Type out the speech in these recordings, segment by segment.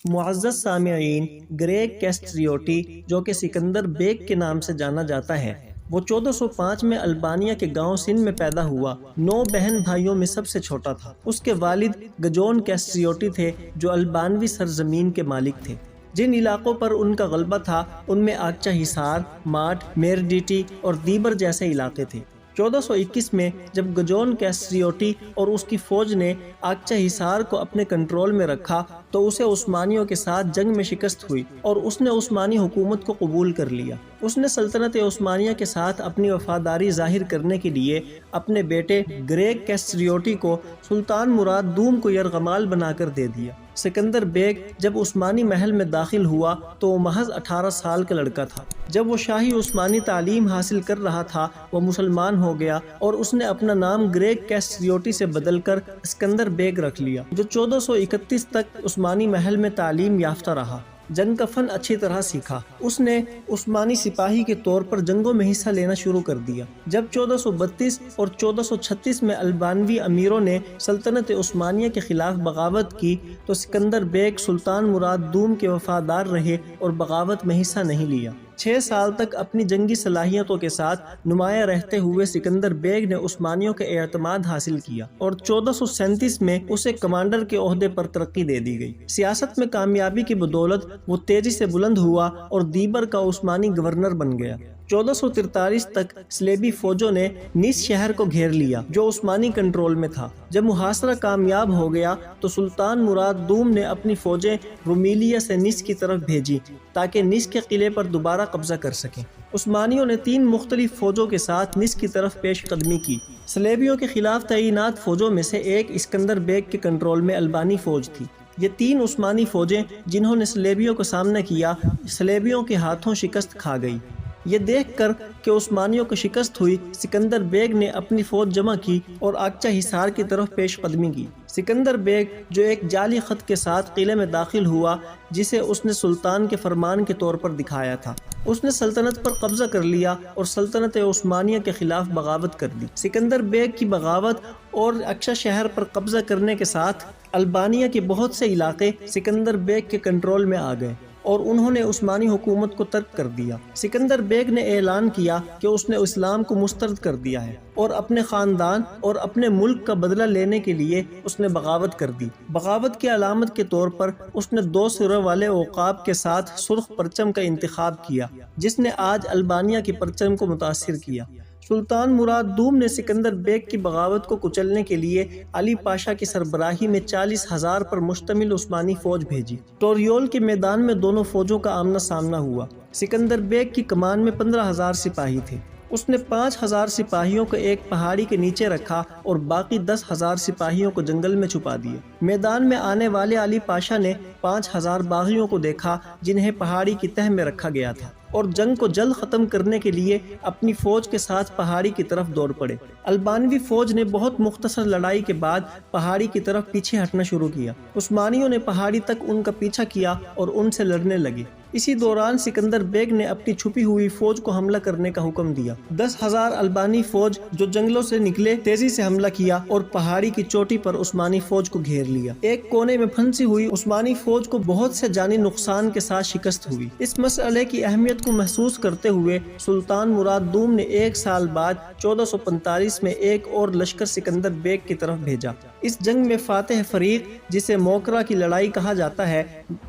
معزز سامعین، گریگ کیسٹریوٹی جو کہ سکندر بیگ کے نام سے جانا جاتا ہے، وہ 1405 میں البانیہ کے گاؤں سندھ میں پیدا ہوا۔ 9 بہن بھائیوں میں سب سے چھوٹا تھا۔ اس کے والد گجون کیسٹریوٹی تھے جو البانوی سرزمین کے مالک تھے۔ جن علاقوں پر ان کا غلبہ تھا ان میں آگچہ ہسار، ماٹ، میرڈیٹی اور دیبر جیسے علاقے تھے۔ 1421 میں جب گجون کیسٹریوٹی اور اس کی فوج نے آگچہ ہسار کو اپنے کنٹرول میں رکھا تو اسے عثمانیوں کے ساتھ جنگ میں شکست ہوئی اور اس نے عثمانی حکومت کو قبول کر لیا۔ اس نے سلطنت عثمانیہ کے ساتھ اپنی وفاداری ظاہر کرنے کے لیے اپنے بیٹے گریگ کیسٹریوٹی کو سلطان مراد دوم کو یرغمال بنا کر دے دیا۔ سکندر بیگ جب عثمانی محل میں داخل ہوا تو وہ محض 18 سال کا لڑکا تھا۔ جب وہ شاہی عثمانی تعلیم حاصل کر رہا تھا وہ مسلمان ہو گیا اور اس نے اپنا نام گریگ کیسٹریوٹی سے بدل کر اسکندر بیگ رکھ لیا، جو 1431 تک عثمانی محل میں تعلیم یافتہ رہا۔ جنگ کا فن اچھی طرح سیکھا۔ اس نے عثمانی سپاہی کے طور پر جنگوں میں حصہ لینا شروع کر دیا۔ جب 1432 اور 1436 میں البانوی امیروں نے سلطنت عثمانیہ کے خلاف بغاوت کی تو سکندر بیگ سلطان مراد دوم کے وفادار رہے اور بغاوت میں حصہ نہیں لیا۔ 6 سال تک اپنی جنگی صلاحیتوں کے ساتھ نمایاں رہتے ہوئے سکندر بیگ نے عثمانیوں کا اعتماد حاصل کیا اور 1437 میں اسے کمانڈر کے عہدے پر ترقی دے دی گئی۔ سیاست میں کامیابی کی بدولت وہ تیزی سے بلند ہوا اور دیبر کا عثمانی گورنر بن گیا۔ 1443 تک صلیبی فوجوں نے نیس شہر کو گھیر لیا جو عثمانی کنٹرول میں تھا۔ جب محاصرہ کامیاب ہو گیا تو سلطان مراد دوم نے اپنی فوجیں رومیلیا سے نیس کی طرف بھیجی تاکہ نیس کے قلعے پر دوبارہ قبضہ کر سکیں۔ عثمانیوں نے 3 مختلف فوجوں کے ساتھ نیس کی طرف پیش قدمی کی۔ صلیبیوں کے خلاف تعینات فوجوں میں سے ایک اسکندر بیگ کے کنٹرول میں البانی فوج تھی۔ یہ 3 عثمانی فوجیں جنہوں نے صلیبیوں کا سامنا کیا، صلیبیوں کے ہاتھوں شکست کھا گئی۔ یہ دیکھ کر کہ عثمانیوں کو شکست ہوئی، سکندر بیگ نے اپنی فوج جمع کی اور آگچہ ہسار کی طرف پیش قدمی کی۔ سکندر بیگ جو ایک جعلی خط کے ساتھ قلعے میں داخل ہوا جسے اس نے سلطان کے فرمان کے طور پر دکھایا تھا، اس نے سلطنت پر قبضہ کر لیا اور سلطنت عثمانیہ کے خلاف بغاوت کر دی۔ سکندر بیگ کی بغاوت اور اکشا شہر پر قبضہ کرنے کے ساتھ البانیہ کے بہت سے علاقے سکندر بیگ کے کنٹرول میں آ گئے اور انہوں نے عثمانی حکومت کو ترک کر دیا۔ سکندر بیگ نے اعلان کیا کہ اس نے اسلام کو مسترد کر دیا ہے اور اپنے خاندان اور اپنے ملک کا بدلہ لینے کے لیے اس نے بغاوت کر دی۔ بغاوت کی علامت کے طور پر اس نے 2 سروں والے عقاب کے ساتھ سرخ پرچم کا انتخاب کیا جس نے آج البانیہ کے پرچم کو متاثر کیا۔ سلطان مراد دوم نے سکندر بیگ کی بغاوت کو کچلنے کے لیے علی پاشا کی سربراہی میں 40,000 پر مشتمل عثمانی فوج بھیجی۔ ٹوریول کے میدان میں دونوں فوجوں کا آمنا سامنا ہوا۔ سکندر بیگ کی کمان میں 15,000 سپاہی تھے۔ اس نے 5,000 سپاہیوں کو ایک پہاڑی کے نیچے رکھا اور باقی 10,000 سپاہیوں کو جنگل میں چھپا دیا۔ میدان میں آنے والے علی پاشا نے 5,000 باغیوں کو دیکھا جنہیں پہاڑی کی تہ میں رکھا گیا تھا اور جنگ کو جلد ختم کرنے کے لیے اپنی فوج کے ساتھ پہاڑی کی طرف دوڑ پڑے۔ البانوی فوج نے بہت مختصر لڑائی کے بعد پہاڑی کی طرف پیچھے ہٹنا شروع کیا۔ عثمانیوں نے پہاڑی تک ان کا پیچھا کیا اور ان سے لڑنے لگے۔ اسی دوران سکندر بیگ نے اپنی چھپی ہوئی فوج کو حملہ کرنے کا حکم دیا۔ 10,000 البانی فوج جو جنگلوں سے نکلے تیزی سے حملہ کیا اور پہاڑی کی چوٹی پر عثمانی فوج کو گھیر لیا۔ ایک کونے میں پھنسی ہوئی عثمانی فوج کو بہت سے جانی نقصان کے ساتھ شکست ہوئی۔ اس مسئلے کی اہمیت کو محسوس کرتے ہوئے سلطان مراد دوم نے 1 سال بعد 1445 میں ایک اور لشکر سکندر بیگ کی طرف بھیجا۔ اس جنگ میں فاتح فریق، جسے موکرا کی لڑائی کہا جاتا ہے،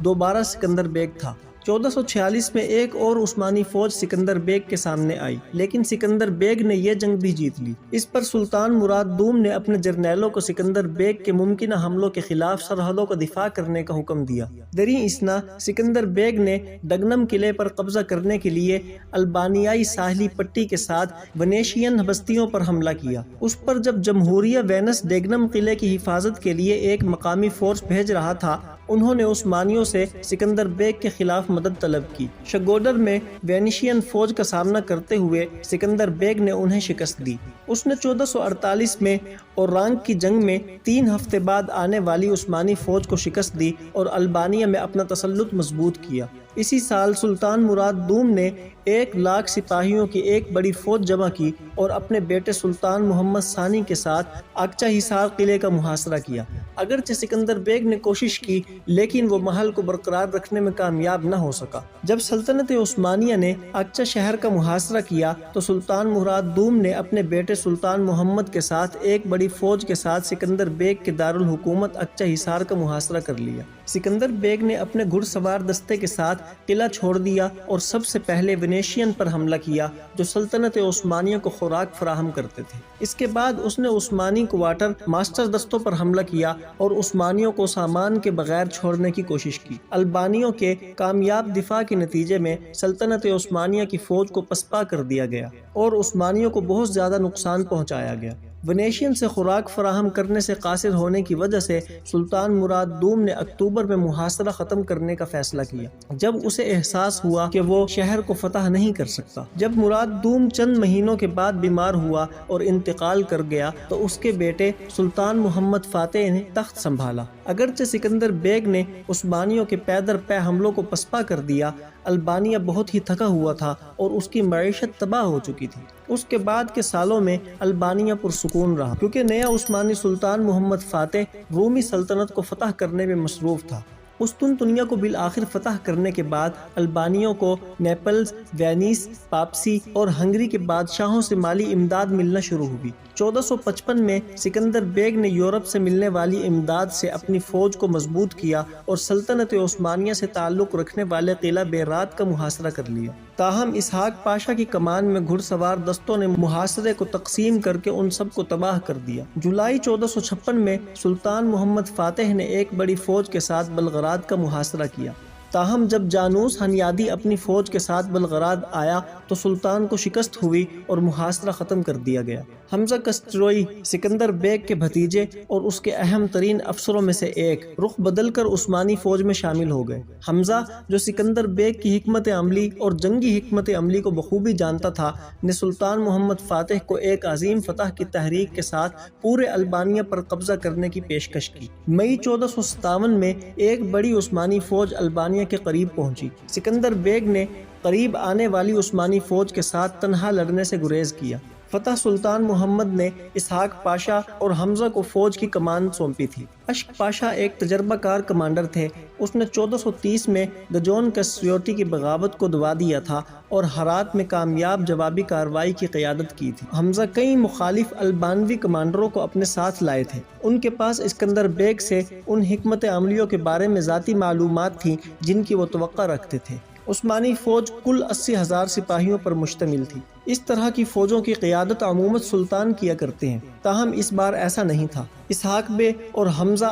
دوبارہ سکندر بیگ تھا۔ 1446 میں ایک اور عثمانی فوج سکندر بیگ کے سامنے آئی، لیکن سکندر بیگ نے یہ جنگ بھی جیت لی۔ اس پر سلطان مراد دوم نے اپنے جرنیلوں کو سکندر بیگ کے ممکنہ حملوں کے خلاف سرحدوں کا دفاع کرنے کا حکم دیا۔ دریں اثنا سکندر بیگ نے ڈگنم قلعے پر قبضہ کرنے کے لیے البانیائی ساحلی پٹی کے ساتھ ونیشین بستیوں پر حملہ کیا۔ اس پر جب جمہوریہ وینس ڈگنم قلعے کی حفاظت کے لیے ایک مقامی فورس بھیج رہا تھا، انہوں نے عثمانیوں سے سکندر بیگ کے خلاف مدد طلب کی۔ شگوڈر میں وینیشین فوج کا سامنا کرتے ہوئے سکندر بیگ نے انہیں شکست دی۔ اس نے 1448 میں اورانگ کی جنگ میں 3 ہفتے بعد آنے والی عثمانی فوج کو شکست دی اور البانیہ میں اپنا تسلط مضبوط کیا۔ اسی سال سلطان مراد دوم نے 1,00,000 سپاہیوں کی ایک بڑی فوج جمع کی اور اپنے بیٹے سلطان محمد ثانی کے ساتھ اقچہ حصار قلعے کا محاصرہ کیا۔ اگرچہ سکندر بیگ نے کوشش کی لیکن وہ محل کو برقرار رکھنے میں کامیاب نہ ہو سکا۔ جب سلطنت عثمانیہ نے اقچہ شہر کا محاصرہ کیا تو سلطان مراد دوم نے اپنے بیٹے سلطان محمد کے ساتھ ایک بڑی فوج کے ساتھ سکندر بیگ کے دارالحکومت اقچہ حصار کا محاصرہ کر لیا۔ سکندر بیگ نے اپنے گھڑ سوار دستے کے ساتھ قلعہ چھوڑ دیا اور سب سے پہلے وینیشین پر حملہ کیا جو سلطنت عثمانیہ کو خوراک فراہم کرتے تھے۔ اس کے بعد اس نے عثمانی کوارٹر ماسٹر دستوں پر حملہ کیا اور عثمانیوں کو سامان کے بغیر چھوڑنے کی کوشش کی۔ البانیوں کے کامیاب دفاع کے نتیجے میں سلطنت عثمانیہ کی فوج کو پسپا کر دیا گیا اور عثمانیوں کو بہت زیادہ نقصان پہنچایا گیا۔ وینیشین سے خوراک فراہم کرنے سے قاصر ہونے کی وجہ سے سلطان مراد دوم نے اکتوبر میں محاصرہ ختم کرنے کا فیصلہ کیا جب اسے احساس ہوا کہ وہ شہر کو فتح نہیں کر سکتا۔ جب مراد دوم چند مہینوں کے بعد بیمار ہوا اور انتقال کر گیا تو اس کے بیٹے سلطان محمد فاتح نے تخت سنبھالا۔ اگرچہ سکندر بیگ نے عثمانیوں کے پے در پے حملوں کو پسپا کر دیا، البانیہ بہت ہی تھکا ہوا تھا اور اس کی معیشت تباہ ہو چکی تھی۔ اس کے بعد کے سالوں میں البانیہ پرسکون رہا کیونکہ نیا عثمانی سلطان محمد فاتح رومی سلطنت کو فتح کرنے میں مصروف تھا۔ قسطنطنیہ کو بالآخر فتح کرنے کے بعد البانیوں کو نیپلز، وینیس، پاپسی اور ہنگری کے بادشاہوں سے مالی امداد ملنا شروع ہوئی۔ 1455 میں سکندر بیگ نے یورپ سے ملنے والی امداد سے اپنی فوج کو مضبوط کیا اور سلطنت عثمانیہ سے تعلق رکھنے والے قلعہ بیرات کا محاصرہ کر لیا۔ تاہم اسحاق پاشا کی کمان میں گھڑ سوار دستوں نے محاصرے کو تقسیم کر کے ان سب کو تباہ کر دیا۔ جولائی 1456 میں سلطان محمد فاتح نے ایک بڑی فوج کے ساتھ بلغراد کا محاصرہ کیا۔ تاہم جب جانوس ہنیادی اپنی فوج کے ساتھ بلغراد آیا تو سلطان کو شکست ہوئی اور محاصرہ ختم کر دیا گیا۔ حمزہ کسروئی سکندر بیگ کے بھتیجے اور اس کے اہم ترین افسروں میں سے ایک رخ بدل کر عثمانی فوج میں شامل ہو گئے۔ حمزہ جو سکندر بیگ کی حکمت عملی اور جنگی حکمت عملی کو بخوبی جانتا تھا نے سلطان محمد فاتح کو ایک عظیم فتح کی تحریک کے ساتھ پورے البانیہ پر قبضہ کرنے کی پیشکش کی۔ مئی 1457 میں ایک بڑی عثمانی فوج البانیہ کے قریب پہنچی۔ سکندر بیگ نے قریب آنے والی عثمانی فوج کے ساتھ تنہا لڑنے سے گریز کیا۔ فتح سلطان محمد نے اسحاق پاشا اور حمزہ کو فوج کی کمان سونپی تھی۔ اشک پاشا ایک تجربہ کار کمانڈر تھے۔ اس نے 1430 میں گجون کسریوٹی کی بغاوت کو دبا دیا تھا اور ہرات میں کامیاب جوابی کارروائی کی قیادت کی تھی۔ حمزہ کئی مخالف البانوی کمانڈروں کو اپنے ساتھ لائے تھے۔ ان کے پاس اسکندر بیگ سے ان حکمت عملیوں کے بارے میں ذاتی معلومات تھیں جن کی وہ توقع رکھتے تھے۔ عثمانی فوج کل 80,000 سپاہیوں پر مشتمل تھی۔ اس طرح کی فوجوں کی قیادت عموماً سلطان کیا کرتے ہیں، تاہم اس بار ایسا نہیں تھا۔ اسحاق بے اور حمزہ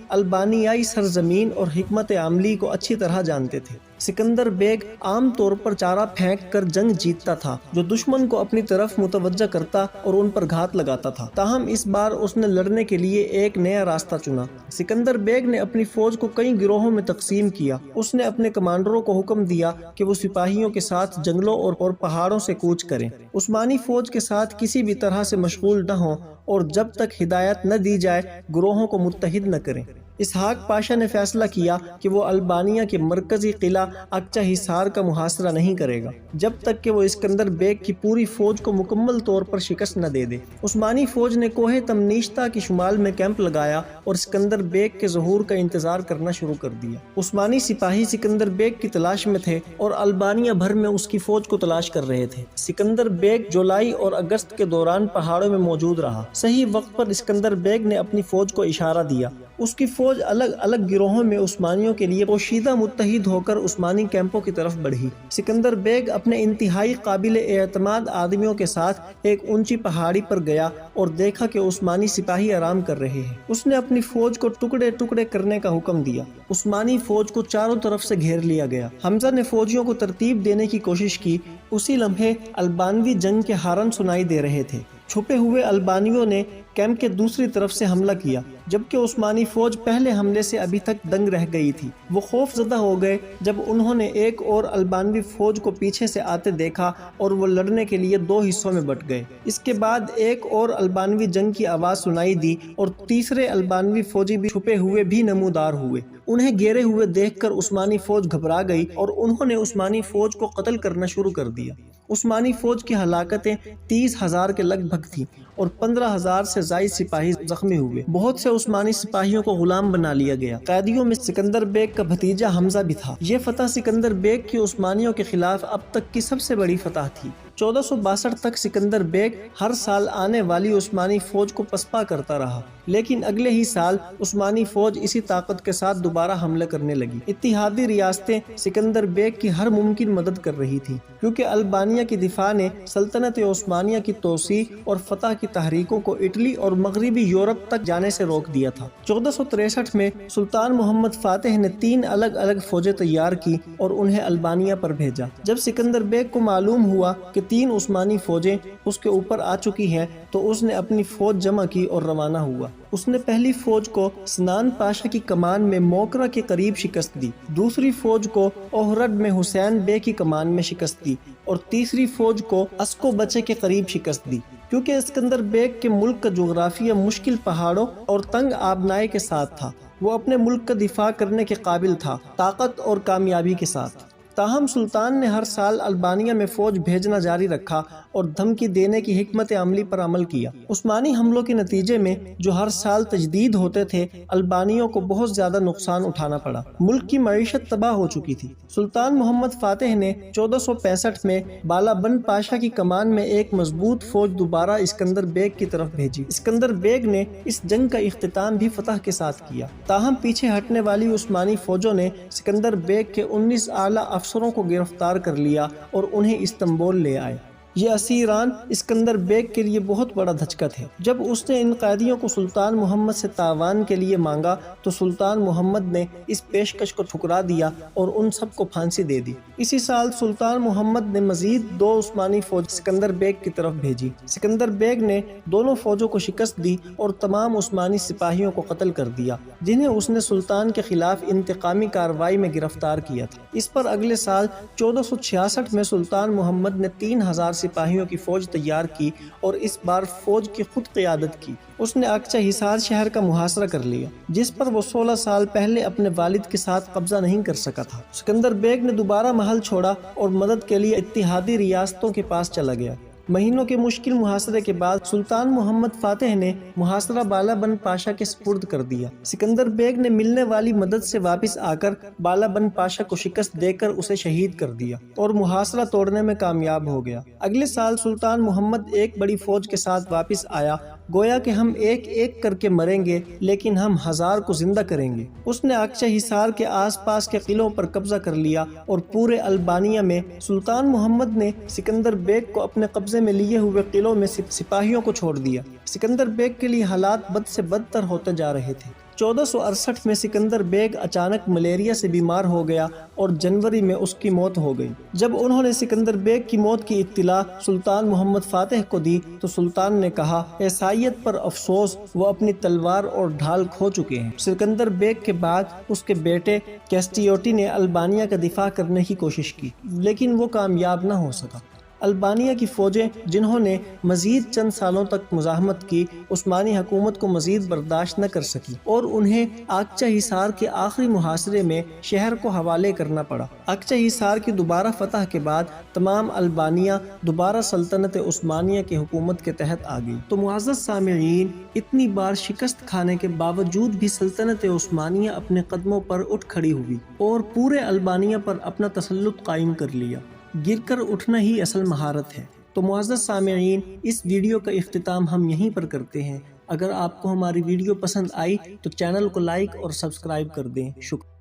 البانیائی سرزمین اور حکمت عملی کو اچھی طرح جانتے تھے۔ سکندر بیگ عام طور پر چارہ پھینک کر جنگ جیتتا تھا جو دشمن کو اپنی طرف متوجہ کرتا اور ان پر گھات لگاتا تھا، تاہم اس بار اس نے لڑنے کے لیے ایک نیا راستہ چنا۔ سکندر بیگ نے اپنی فوج کو کئی گروہوں میں تقسیم کیا۔ اس نے اپنے کمانڈروں کو حکم دیا کہ وہ سپاہیوں کے ساتھ جنگلوں اور پہاڑوں سے کوچ کریں، عثمانی فوج کے ساتھ کسی بھی طرح سے مشغول نہ ہوں اور جب تک ہدایت نہ دی جائے گروہوں کو متحد نہ کریں۔ اسحاق پاشا نے فیصلہ کیا کہ وہ البانیہ کے مرکزی قلعہ اقچہ حصار کا محاصرہ نہیں کرے گا جب تک کہ وہ اسکندر بیگ کی پوری فوج کو مکمل طور پر شکست نہ دے دے۔ عثمانی فوج نے کوہ تمنیشتا کی شمال میں کیمپ لگایا اور اسکندر بیگ کے ظہور کا انتظار کرنا شروع کر دیا۔ عثمانی سپاہی سکندر بیگ کی تلاش میں تھے اور البانیہ بھر میں اس کی فوج کو تلاش کر رہے تھے۔ سکندر بیگ جولائی اور اگست کے دوران پہاڑوں میں موجود رہا۔ صحیح وقت پر اسکندر بیگ نے اپنی فوج کو اشارہ دیا۔ اس کی فوج الگ الگ گروہوں میں عثمانیوں کے لیے پوشیدہ متحد ہو کر عثمانی کیمپوں کی طرف بڑھی۔ سکندر بیگ اپنے انتہائی قابل اعتماد آدمیوں کے ساتھ ایک اونچی پہاڑی پر گیا اور دیکھا کہ عثمانی سپاہی آرام کر رہے ہیں۔ اس نے اپنی فوج کو ٹکڑے ٹکڑے کرنے کا حکم دیا۔ عثمانی فوج کو چاروں طرف سے گھیر لیا گیا۔ حمزہ نے فوجیوں کو ترتیب دینے کی کوشش کی۔ اسی لمحے البانوی جنگ کے ہارن سنائی دے رہے تھے۔ چھپے ہوئے البانیوں نے کیمپ کے دوسری طرف سے حملہ کیا، جبکہ عثمانی فوج پہلے حملے سے ابھی تک دنگ رہ گئی تھی۔ وہ خوف زدہ ہو گئے جب انہوں نے ایک اور البانوی فوج کو پیچھے سے آتے دیکھا اور وہ لڑنے کے لیے دو حصوں میں بٹ گئے۔ اس کے بعد ایک اور البانوی جنگ کی آواز سنائی دی اور تیسرے البانوی فوجی بھی چھپے ہوئے بھی نمودار ہوئے۔ انہیں گھیرے ہوئے دیکھ کر عثمانی فوج گھبرا گئی اور انہوں نے عثمانی فوج کو قتل کرنا شروع کر دیا۔ عثمانی فوج کی ہلاکتیں 30,000 کے لگ بھگ تھیں اور 15,000 سے زائد سپاہی زخمی ہوئے۔ بہت سے عثمانی سپاہیوں کو غلام بنا لیا گیا۔ قیدیوں میں سکندر بیگ کا بھتیجا حمزہ بھی تھا۔ یہ فتح سکندر بیگ کی عثمانیوں کے خلاف اب تک کی سب سے بڑی فتح تھی۔ 1462 تک سکندر بیگ ہر سال آنے والی عثمانی فوج کو پسپا کرتا رہا، لیکن اگلے ہی سال عثمانی فوج اسی طاقت کے ساتھ دوبارہ حملے کرنے لگی۔ اتحادی ریاستیں سکندر بیگ کی ہر ممکن مدد کر رہی تھیں، کیونکہ البانیہ کی دفاع نے سلطنت عثمانیہ کی توسیع اور فتح کی تحریکوں کو اٹلی اور مغربی یورپ تک جانے سے روک دیا تھا۔ 1463 میں سلطان محمد فاتح نے 3 الگ الگ فوجیں تیار کی اور انہیں البانیہ پر بھیجا۔ جب سکندر بیگ کو معلوم ہوا کہ 3 عثمانی فوجیں اس کے اوپر آ چکی ہیں تو اس نے اپنی فوج جمع کی اور روانہ ہوا۔ اس نے پہلی فوج کو سنان پاشا کی کمان میں موکرا کے قریب شکست دی، دوسری فوج کو اوہرڈ میں حسین بے کی کمان میں شکست دی اور تیسری فوج کو اسکو بچے کے قریب شکست دی۔ کیونکہ اسکندر بیگ کے ملک کا جغرافیہ مشکل پہاڑوں اور تنگ آبنائی کے ساتھ تھا، وہ اپنے ملک کا دفاع کرنے کے قابل تھا، طاقت اور کامیابی کے ساتھ۔ تاہم سلطان نے ہر سال البانیہ میں فوج بھیجنا جاری رکھا اور دھمکی دینے کی حکمت عملی پر عمل کیا۔ عثمانی حملوں کے نتیجے میں جو ہر سال تجدید ہوتے تھے، البانیوں کو بہت زیادہ نقصان اٹھانا پڑا۔ ملک کی معیشت تباہ ہو چکی تھی۔ سلطان محمد فاتح نے 1465 میں بالا بن پاشا کی کمان میں ایک مضبوط فوج دوبارہ اسکندر بیگ کی طرف بھیجی۔ اسکندر بیگ نے اس جنگ کا اختتام بھی فتح کے ساتھ کیا۔ تاہم پیچھے ہٹنے والی عثمانی فوجوں نے سکندر بیگ کے 19 اعلیٰ افسروں کو گرفتار کر لیا اور انہیں استنبول لے آئے۔ یہ اسیران اسکندر بیگ کے لیے بہت بڑا دھچکا تھے۔ جب اس نے ان قیدیوں کو سلطان محمد سے تعاون کے لیے مانگا تو سلطان محمد نے اس پیشکش کو ٹھکرا دیا اور ان سب کو پھانسی دے دی۔ اسی سال سلطان محمد نے مزید 2 عثمانی فوج سکندر بیگ کی طرف بھیجی۔ سکندر بیگ نے دونوں فوجوں کو شکست دی اور تمام عثمانی سپاہیوں کو قتل کر دیا جنہیں اس نے سلطان کے خلاف انتقامی کارروائی میں گرفتار کیا تھا۔ اس پر اگلے سال 1466 میں سلطان محمد نے 3000 سپاہیوں کی فوج تیار کی اور اس بار فوج کی خود قیادت کی۔ اس نے اقچہ حصار شہر کا محاصرہ کر لیا، جس پر وہ 16 سال پہلے اپنے والد کے ساتھ قبضہ نہیں کر سکا تھا۔ سکندر بیگ نے دوبارہ محل چھوڑا اور مدد کے لیے اتحادی ریاستوں کے پاس چلا گیا۔ مہینوں کے مشکل محاصرے کے بعد سلطان محمد فاتح نے محاصرہ بالا بن پاشا کے سپرد کر دیا۔ سکندر بیگ نے ملنے والی مدد سے واپس آ کر بالا بن پاشا کو شکست دے کر اسے شہید کر دیا اور محاصرہ توڑنے میں کامیاب ہو گیا۔ اگلے سال سلطان محمد ایک بڑی فوج کے ساتھ واپس آیا، گویا کہ ہم ایک ایک کر کے مریں گے لیکن ہم 1000 کو زندہ کریں گے۔ اس نے اقچہ حصار کے آس پاس کے قلعوں پر قبضہ کر لیا اور پورے البانیہ میں سلطان محمد نے سکندر بیگ کو اپنے قبضے میں لیے ہوئے قلعوں میں سپاہیوں کو چھوڑ دیا۔ سکندر بیگ کے لیے حالات بد سے بدتر ہوتے جا رہے تھے۔ 1468 میں سکندر بیگ اچانک ملیریا سے بیمار ہو گیا اور جنوری میں اس کی موت ہو گئی۔ جب انہوں نے سکندر بیگ کی موت کی اطلاع سلطان محمد فاتح کو دی تو سلطان نے کہا، عیسائیت پر افسوس، وہ اپنی تلوار اور ڈھال کھو چکے ہیں۔ سکندر بیگ کے بعد اس کے بیٹے کیسٹیوٹی نے البانیہ کا دفاع کرنے کی کوشش کی، لیکن وہ کامیاب نہ ہو سکا۔ البانیہ کی فوجیں جنہوں نے مزید چند سالوں تک مزاحمت کی، عثمانی حکومت کو مزید برداشت نہ کر سکی اور انہیں اقچہ حصار کے آخری محاصرے میں شہر کو حوالے کرنا پڑا۔ اقچہ حصار کی دوبارہ فتح کے بعد تمام البانیہ دوبارہ سلطنت عثمانیہ کی حکومت کے تحت آ گئی۔ تو معزز سامعین، اتنی بار شکست کھانے کے باوجود بھی سلطنت عثمانیہ اپنے قدموں پر اٹھ کھڑی ہوئی اور پورے البانیہ پر اپنا تسلط قائم کر لیا۔ گر کر اٹھنا ہی اصل مہارت ہے۔ تو معزز سامعین، اس ویڈیو کا اختتام ہم یہیں پر کرتے ہیں۔ اگر آپ کو ہماری ویڈیو پسند آئی تو چینل کو لائک اور سبسکرائب کر دیں۔ شکریہ۔